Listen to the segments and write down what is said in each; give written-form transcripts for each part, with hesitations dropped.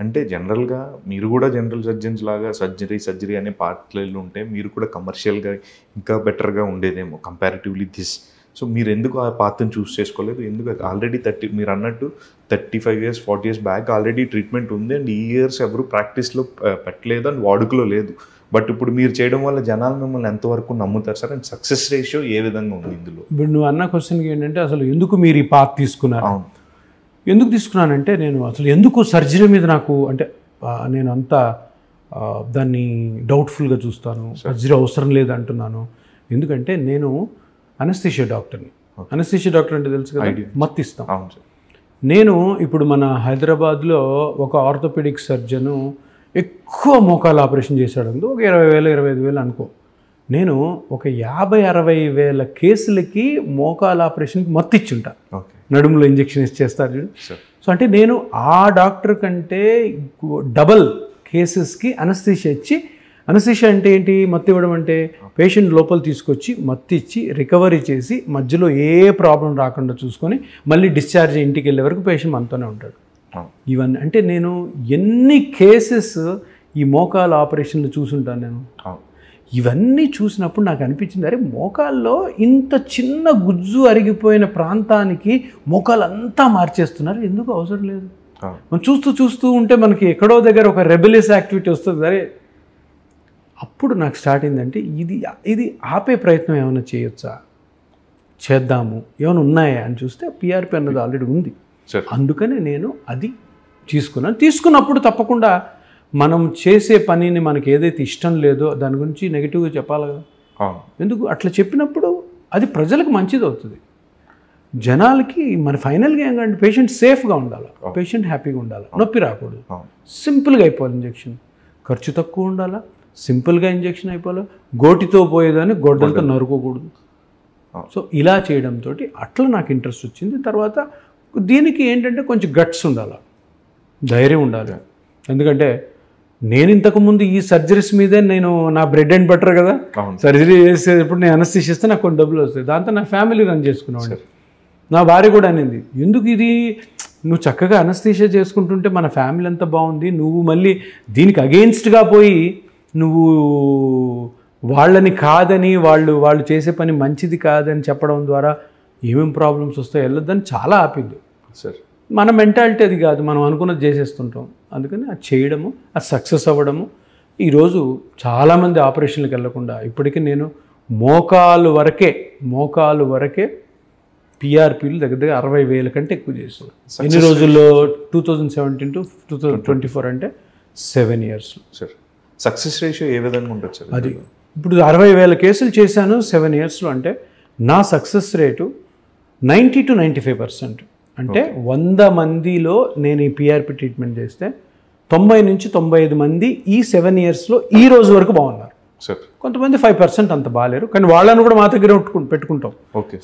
అంటే జనరల్గా మీరు కూడా జనరల్ సర్జన్స్ లాగా సర్జరీ అనే పార్ట్లలో ఉంటే మీరు కూడా కమర్షియల్గా ఇంకా బెటర్గా ఉండేదేమో కంపారిటివ్లీ దిస్. సో మీరు ఎందుకు ఆ పాత్రను చూస్ చేసుకోలేదు? ఎందుకు ఆల్రెడీ మీరు అన్నట్టు 35 years 40 years back already treatment ఉంది అండ్ ఈ ఇయర్స్ ఎవరు ప్రాక్టీస్లో పెట్టలేదు అండ్ వాడుకలో లేదు. బట్ ఇప్పుడు మీరు చేయడం వల్ల జనాలు మిమ్మల్ని ఎంతవరకు నమ్ముతారు సార్? అండ్ సక్సెస్ రేషియో ఏ విధంగా ఉంది ఇందులో? ఇప్పుడు నువ్వు అన్న క్వశ్చన్కి ఏంటంటే అసలు ఎందుకు మీరు ఈ పాత్ తీసుకున్నారు? ఎందుకు తీసుకున్నానంటే నేను అసలు ఎందుకు సర్జరీ మీద నాకు అంటే నేను అంతా దాన్ని డౌట్ఫుల్గా చూస్తాను, సర్జరీ అవసరం లేదు అంటున్నాను. ఎందుకంటే నేను అనస్థీషియా డాక్టర్ని. అనస్థీషియా డాక్టర్ అంటే తెలుసు కదా, మత్తిస్తాం. నేను ఇప్పుడు మన హైదరాబాద్లో ఒక ఆర్థోపెడిక్ సర్జను ఎక్కువ మోకాలు ఆపరేషన్ చేశాడు, ఒక 20,000 25,000 అనుకో. నేను ఒక 50-60 వేల కేసులకి మోకాలు ఆపరేషన్కి మత్తిచ్చుంటా. నడుములో ఇంజెక్షన్ ఇచ్చేస్తారు. సో అంటే నేను ఆ డాక్టర్ కంటే డబల్ కేసెస్కి అనస్థీషియా ఇచ్చి, అనస్థీషియా అంటే ఏంటి, మత్తు ఇవ్వడం అంటే పేషెంట్ లోపల తీసుకొచ్చి మత్తు ఇచ్చి రికవరీ చేసి మధ్యలో ఏ ప్రాబ్లం రాకుండా చూసుకొని మళ్ళీ డిశ్చార్జ్ ఇంటికి వెళ్ళే వరకు పేషెంట్ మనతోనే ఉంటాడు. ఇవన్నీ అంటే నేను ఎన్ని కేసెస్ ఈ మోకాలు ఆపరేషన్లు చూసుంటాను నేను. ఇవన్నీ చూసినప్పుడు నాకు అనిపించింది, అరే మోకాల్లో ఇంత చిన్న గుజ్జు అరిగిపోయిన ప్రాంతానికి మోకాలు అంతా మార్చేస్తున్నారు, ఎందుకు అవసరం లేదు. మనం చూస్తూ ఉంటే మనకి ఎక్కడో దగ్గర ఒక రెబెలియస్ యాక్టివిటీ వస్తుంది. అరే అప్పుడు నాకు స్టార్ట్ అయిందంటే ఇది ఆపే ప్రయత్నం ఏమైనా చేయొచ్చా, చేద్దాము, ఏమైనా ఉన్నాయా అని చూస్తే పిఆర్పి అన్నది ఆల్రెడీ ఉంది. అందుకని నేను అది తీసుకున్నప్పుడు తప్పకుండా మనం చేసే పనిని మనకి ఏదైతే ఇష్టం లేదో దాని గురించి నెగిటివ్గా చెప్పాలి కదా. ఎందుకు అట్లా చెప్పినప్పుడు అది ప్రజలకు మంచిది అవుతుంది, జనాలకి. మన ఫైనల్గా ఏంటంటే పేషెంట్ సేఫ్గా ఉండాలి, పేషెంట్ హ్యాపీగా ఉండాలి, నొప్పి రాకూడదు, సింపుల్గా అయిపోవాలి ఇంజెక్షన్, ఖర్చు తక్కువ ఉండాలా, సింపుల్గా ఇంజెక్షన్ అయిపోవాలి, గోటితో పోయేదాన్ని గొడ్డలతో నరుకోకూడదు. సో ఇలా చేయడంతో అట్లా నాకు ఇంట్రెస్ట్ వచ్చింది. తర్వాత దీనికి ఏంటంటే కొంచెం గట్స్ ఉండాలి, ధైర్యం ఉండాలి. ఎందుకంటే నేను ఇంతకుముందు ఈ సర్జరీస్ మీదే నేను నా బ్రెడ్ అండ్ బటర్ కదా, సర్జరీ చేసేటప్పుడు నేను అనస్థీషియా ఇస్తే నాకు కొన్ని డబ్బులు వస్తాయి, దాంతో నా ఫ్యామిలీ రన్ చేసుకునేవాడిని. నా భార్య కూడా అనింది, ఎందుకు ఇది నువ్వు చక్కగా అనస్థీషియా చేసుకుంటుంటే మన ఫ్యామిలీ అంతా బాగుంది, నువ్వు మళ్ళీ దీనికి అగెయిన్స్ట్గా పోయి నువ్వు వాళ్ళని కాదని వాళ్ళు చేసే పని మంచిది కాదని చెప్పడం ద్వారా ఏమేమి ప్రాబ్లమ్స్ వస్తాయో వెళ్ళొద్దని చాలా ఆపింది. సార్ మన మెంటాలిటీ అది కాదు, మనం అనుకున్నది చేసేస్తుంటాం. అందుకని అది చేయడము, అది సక్సెస్ అవ్వడము. ఈరోజు చాలామంది ఆపరేషన్లకు వెళ్ళకుండా ఇప్పటికీ నేను మోకాలు వరకే పిఆర్పీలు దగ్గర 60,000 కంటే ఎక్కువ చేస్తాను. ఎన్ని రోజుల్లో 2017 to 2024 అంటే 7 years. సార్ సక్సెస్ రేషియో ఏ విధంగా ఉండొచ్చు? అది ఇప్పుడు 60,000 కేసులు చేశాను 7 yearsలో. అంటే నా సక్సెస్ రేటు 90 to 95%. అంటే 100 మందిలో నేను ఈ పిఆర్పి ట్రీట్మెంట్ చేస్తే 90 నుంచి 95 మంది ఈ 7 yearsలో ఈ రోజు వరకు బాగున్నారు. కొంతమంది 5% అంత బాగాలేరు, కానీ వాళ్ళని కూడా మా దగ్గర పెట్టుకుంటాం.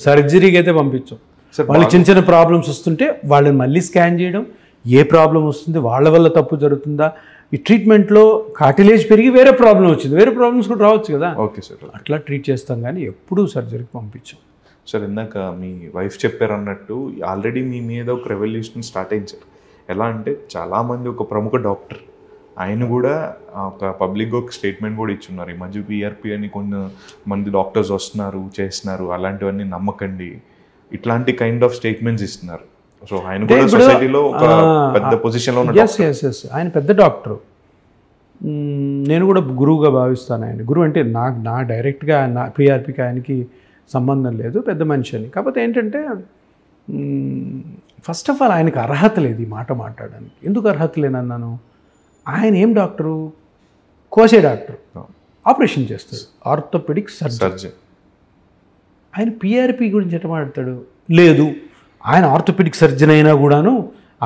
సర్జరీకి అయితే పంపించాం. వాళ్ళకి చిన్న ప్రాబ్లమ్స్ వస్తుంటే వాళ్ళని మళ్ళీ స్కాన్ చేయడం, ఏ ప్రాబ్లం వస్తుంది, వాళ్ళ వల్ల తప్పు జరుగుతుందా, ఈ ట్రీట్మెంట్లో కార్టిలేజ్ పెరిగి వేరే ప్రాబ్లం వచ్చింది, వేరే ప్రాబ్లమ్స్ కూడా రావచ్చు కదా, అట్లా ట్రీట్ చేస్తాం, కానీ ఎప్పుడూ సర్జరీకి పంపించాం. సార్ ఇందాక మీ వైఫ్ చెప్పారు అన్నట్టు ఆల్రెడీ మీ మీద ఒక రెవల్యూషన్ స్టార్ట్ అయింది సార్. ఎలా అంటే చాలామంది ఒక ప్రముఖ డాక్టర్ ఆయన కూడా ఒక పబ్లిక్గా ఒక స్టేట్మెంట్ కూడా ఇచ్చున్నారు, ఈ మధ్య పిఆర్పి అని కొంతమంది డాక్టర్స్ వస్తున్నారు చేస్తున్నారు, అలాంటివన్నీ నమ్మకండి, ఇట్లాంటి కైండ్ ఆఫ్ స్టేట్మెంట్స్ ఇస్తున్నారు. సో ఆయన కూడా సొసైటీలో ఒక పెద్ద పొజిషన్లో ఉన్నారు. ఆయన పెద్ద డాక్టర్, నేను కూడా గురువుగా భావిస్తాను. ఆయన గురువు అంటే నా డైరెక్ట్గా నా పిఆర్పికి ఆయనకి సంబంధం లేదు, పెద్ద మనిషి అని. కాకపోతే ఏంటంటే ఫస్ట్ ఆఫ్ ఆల్ ఆయనకు అర్హత లేదు ఈ మాట మాట్లాడడానికి. ఎందుకు అర్హత లేనన్నాను, ఆయన ఏం డాక్టరు, కోసే డాక్టర్, ఆపరేషన్ చేస్తాడు, ఆర్థోపెడిక్ సర్జన్. ఆయన పిఆర్పి గురించి ఎట్లా మాట్లాడతాడు? లేదు, ఆయన ఆర్థోపెడిక్ సర్జన్ అయినా కూడాను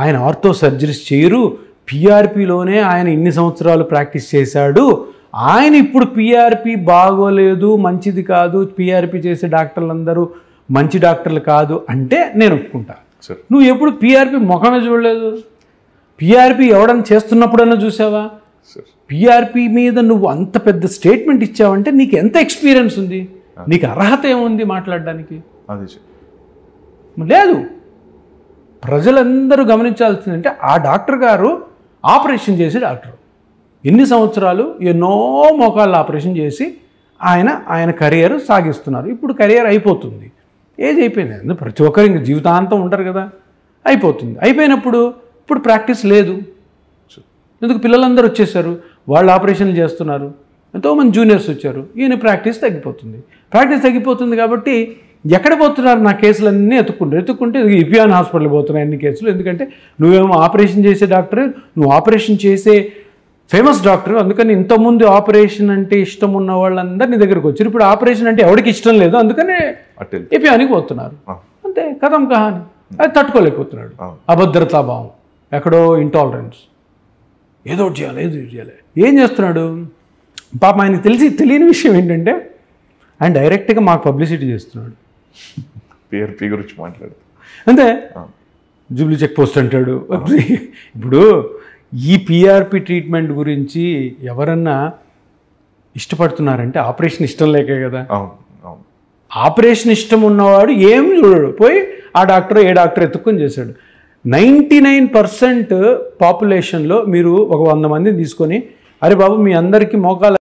ఆయన ఆర్థో సర్జరీస్ చేయరు, పిఆర్పిలోనే ఆయన ఇన్ని సంవత్సరాలు ప్రాక్టీస్ చేశాడు, ఆయన ఇప్పుడు పిఆర్పి బాగోలేదు, మంచిది కాదు, పిఆర్పి చేసే డాక్టర్లందరూ మంచి డాక్టర్లు కాదు అంటే నేను ఒప్పుకుంటా. నువ్వు ఎప్పుడు పిఆర్పి ముఖమే చూడలేదు, పిఆర్పి ఎవడన్నా చేస్తున్నప్పుడన్నా చూసావా? పిఆర్పి మీద నువ్వు అంత పెద్ద స్టేట్మెంట్ ఇచ్చావంటే నీకు ఎంత ఎక్స్పీరియన్స్ ఉంది, నీకు అర్హత ఏముంది మాట్లాడడానికి? లేదు. ప్రజలందరూ గమనించాల్సిందంటే ఆ డాక్టర్ గారు ఆపరేషన్ చేసి డాక్టర్ ఎన్ని సంవత్సరాలు ఎన్నో మోకాళ్ళ ఆపరేషన్ చేసి ఆయన కెరియర్ సాగిస్తున్నారు. ఇప్పుడు కెరియర్ అయిపోతుంది, ఏజ్ అయిపోయింది, ప్రతి ఒక్కరు ఇంక జీవితాంతం ఉంటారు కదా, అయిపోతుంది. అయిపోయినప్పుడు ఇప్పుడు ప్రాక్టీస్ లేదు. ఎందుకు పిల్లలందరూ వచ్చేసారు, వాళ్ళు ఆపరేషన్లు చేస్తున్నారు, ఎంతోమంది జూనియర్స్ వచ్చారు, ఈయన ప్రాక్టీస్ తగ్గిపోతుంది కాబట్టి ఎక్కడ పోతున్నారు నా కేసులన్నీ ఎత్తుక్కుంటే ఇపియాన్ హాస్పిటల్ పోతున్నాయి అన్ని కేసులు. ఎందుకంటే నువ్వేమో ఆపరేషన్ చేసే డాక్టర్, నువ్వు ఆపరేషన్ చేసే ఫేమస్ డాక్టర్, అందుకని ఇంతకుముందు ఆపరేషన్ అంటే ఇష్టం ఉన్న వాళ్ళందరూ నీ దగ్గరకు వచ్చారు. ఇప్పుడు ఆపరేషన్ అంటే ఎవరికి ఇష్టం లేదు, అందుకనే ఇపియానికి పోతున్నారు. అంతే, కథం కహాని. అది తట్టుకోలేకపోతున్నాడు. అభద్రతాభావం, ఎక్కడో ఇంటాలరెన్స్, ఏదో చేయాలి. ఏం చేస్తున్నాడు పాపం? ఆయనకి తెలియని విషయం ఏంటంటే ఆయన డైరెక్ట్గా మాకు పబ్లిసిటీ చేస్తున్నాడు. PRP గురించి మాట్లాడు అంతే, జూబ్లీ చెక్ పోస్ట్ అంటాడు. ఇప్పుడు ఈ PRP ట్రీట్మెంట్ గురించి ఎవరన్నా ఇష్టపడుతున్నారంటే ఆపరేషన్ ఇష్టం లేకే కదా. ఆపరేషన్ ఇష్టం ఉన్నవాడు ఏం చూడడు, పోయి ఆ డాక్టర్ ఏ డాక్టర్ ఎత్తుక్కొని చేశాడు. 99% పాపులేషన్లో మీరు ఒక 100 మందిని తీసుకొని, అరే బాబు మీ అందరికీ మోకాలు